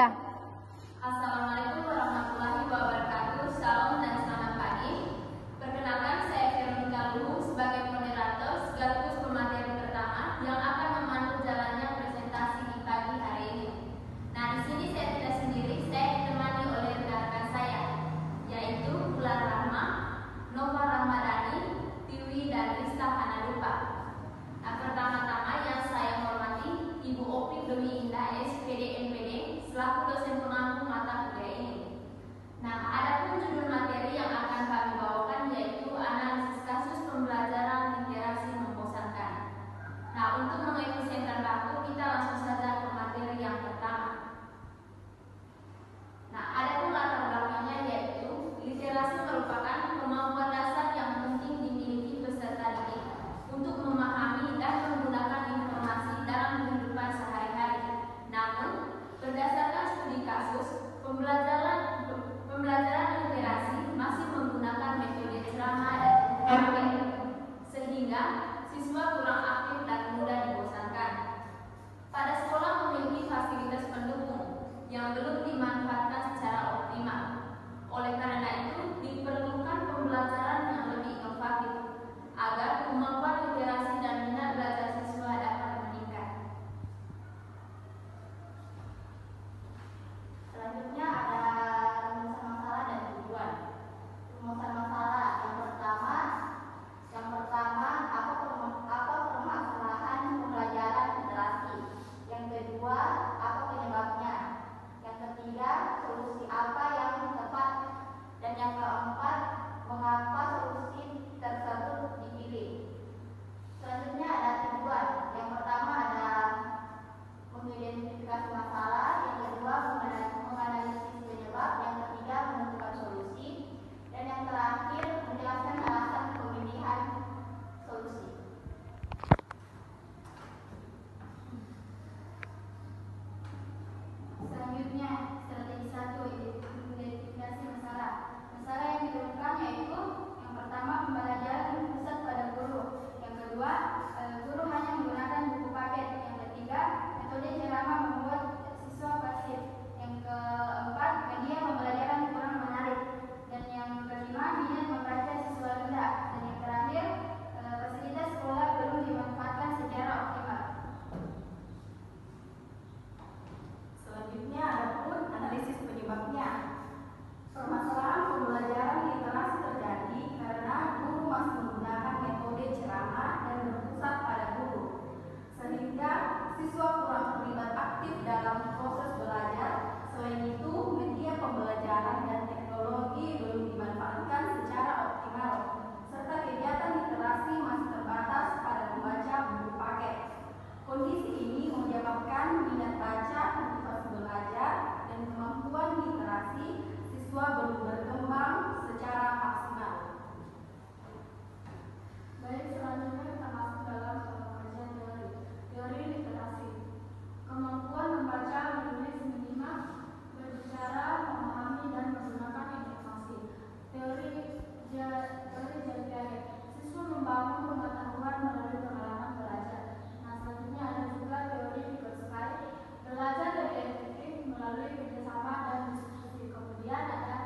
Ida. Assalamualaikum warahmatullahi wabarakatuh. Salam dan selamat pagi. Perkenalkan, saya Veronica Luhu sebagai moderator sekaligus pemateri pertama yang akan memandu jalannya presentasi di pagi hari ini. Nah, di sini saya tidak sendiri, saya ditemani oleh rekan-rekan saya, yaitu Ular Rahma, Nova Ramadhani, Tiwi, dan Rista Hanadupa. Nah, pertama-tama yang saya hormati Ibu Opik Demi Indah SPD MPD selaku dosen pengampu mata kuliah ini. Nah, adapun judul materi yang akan kami bawakan yaitu analisis kasus pembelajaran literasi membosankan. Nah, untuk mengefisienkan waktu kita langsung saja ke materi yang pertama. Nah, adapun latar belakangnya yaitu literasi merupakan kemampuan dasar yang penting dimiliki peserta didik untuk memahami dan menggunakan informasi dalam kehidupan sehari-hari. Namun, berdasarkan studi kasus, pembelajaran literasi masih menggunakan metode ceramah dan PowerPoint, sehingga siswa kurang aktif dan mudah dibosankan. Pada sekolah memiliki fasilitas pendukung yang belum dimanfaatkan secara optimal. Oleh karena itu, diperlukan pembelajaran yang lebih inovatif agar kemampuan literasi dan minat belajar siswa dapat meningkat. Selanjutnya ada rumusan masalah dan tujuan. Rumusan masalah yang pertama apa permasalahan pembelajaran literasi. Yang kedua, apa penyebabnya. Yang ketiga, solusi apa yang tepat. Dan yang keempat, mengapa solusi tersebut dipilih. Selanjutnya ada tujuan. Yang pertama ada mengidentifikasi masalah, yang kedua menganalisis penyebab, yang ketiga menentukan solusi, dan yang terakhir menjelaskan alasan pemilihan solusi. Selanjutnya, strategi 1, identifikasi masalah. Masalah yang ditemukan yaitu yang pertama, pembelajaran berpusat pada guru. Yang kedua, guru hanya menggunakan buku paket. Yang ketiga, metode ceramah membuat siswa pasif. Yang keempat, media pembelajaran kurang menarik. Dan yang kelima, minat membaca siswa rendah. Dan yang terakhir, fasilitas sekolah belum dimanfaatkan secara optimal. Selanjutnya adapun analisis penyebabnya. Permasalahan pembelajaran literasi terjadi karena guru masih menggunakan metode ceramah dan berpusat pada guru, sehingga siswa kurang terlibat aktif dalam proses belajar. Selain itu, media pembelajaran dan teknologi belum dimanfaatkan secara optimal, serta kegiatan literasi masih terbatas pada membaca buku paket. Kondisi ini menyebabkan minat baca, motivasi belajar, dan kemampuan literasi siswa belum berkembang secara maksimal. Baik, selanjutnya kita masuk dalam pengertian teori literasi. Kemampuan membaca, menulis, menyimak, berbicara, memahami, dan menggunakan informasi. Teori Jatiari. Siswa membangun pengetahuan melalui pengalaman belajar. Nah, selanjutnya ada juga teori Vygotsky. Belajar lebih efektif melalui kerjasama dan diskusi. Kemudian ada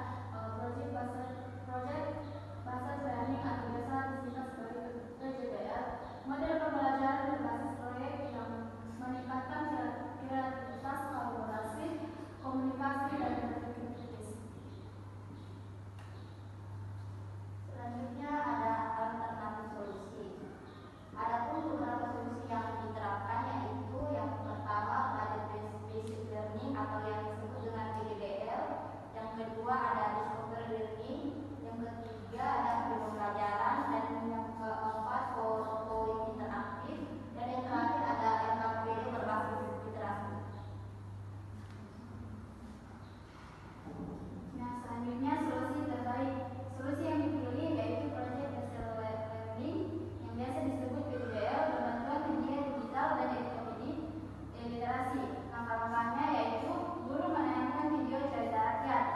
project based learning atau biasa disingkat sebagai PJBL. Model pembelajaran berbasis proyek yang meningkatkan kreativitas, kolaborasi, komunikasi, dan berpikir kritis. Selanjutnya ada alternatif solusi. Adapun beberapa solusi yang diterapkan yaitu yang pertama ada basic learning atau yang disebut dengan PJBL. Yang kedua ada discovery learning. Yang ketiga ada pembelajaran, dan yang keempat PowerPoint interaktif, dan yang terakhir ada LKPD berbasis literasi. Nah, selanjutnya solusi terbaik. Solusi yang dipilih yaitu project based learning yang biasa disebut PJBL berbantuan media digital dan literasi. Langkah-langkahnya yaitu guru menayangkan video cerita rakyat.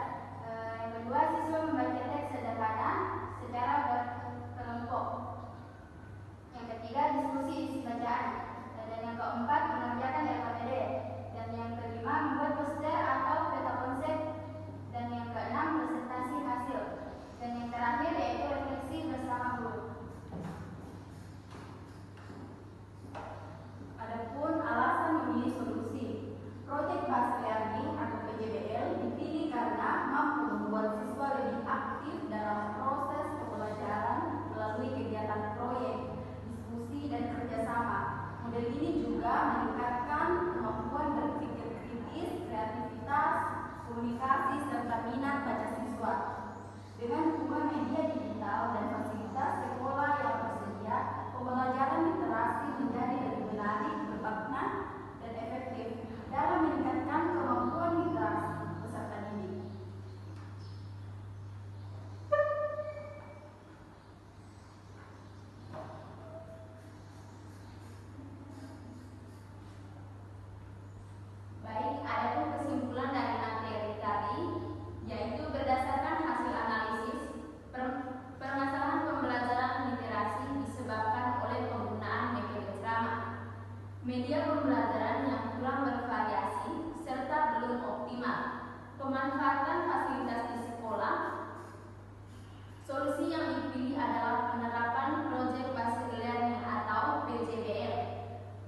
komunikasi, serta minat baca siswa. Dengan dukungan media digital dan fasilitas sekolah yang tersedia, pembelajaran literasi menjadi lebih menarik, bermakna, dan efektif dalam meningkatkan kemampuan literasi peserta didik. Baik, adapun kesimpulan dari materi tadi, yaitu berdasarkan hasil analisis, permasalahan pembelajaran literasi disebabkan oleh penggunaan metode ceramah, media pembelajaran yang kurang bervariasi serta belum optimal, pemanfaatan fasilitas di sekolah. Solusi yang dipilih adalah penerapan Project Based Learning atau PJBL,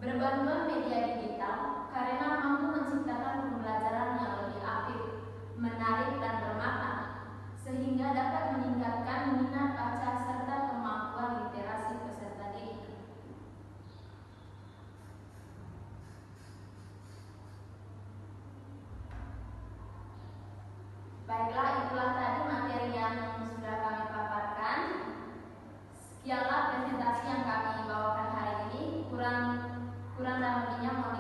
berbantuan media digital karena mampu menciptakan pembelajaran yang lebih aktif, menarik dan bermakna, sehingga dapat meningkatkan minat baca serta kemampuan literasi peserta didik. Baiklah, itulah tadi materi yang sudah kami paparkan. Sekianlah presentasi yang kami bawakan hari ini. Kurang dan lebihnya mohon